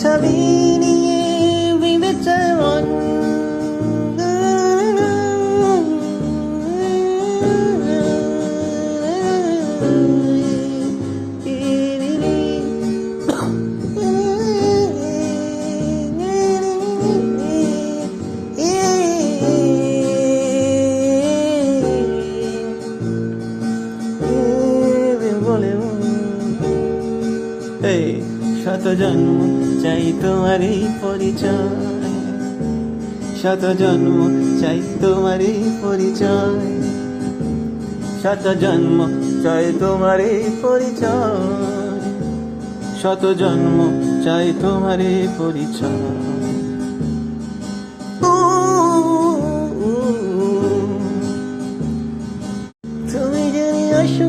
ছবি নিয়ে বিবেচন শত জন্ম চাই তোমারই পরিচয়, শত জন্ম চাই তোমারই পরিচয়, শত জন্ম চাই তোমারই পরিচয়, শত জন্ম চাই তোমারই পরিচয়। তুমি যদি আসো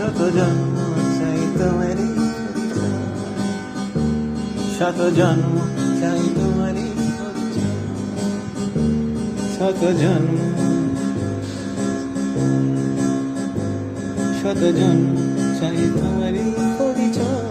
শত জন্ম চাই তোমারই পরিচয়, শত জন্ম চাই তোমারই পরিচয়, শত জন্ম, শত জন্ম চাই তোমারই পরিচয়।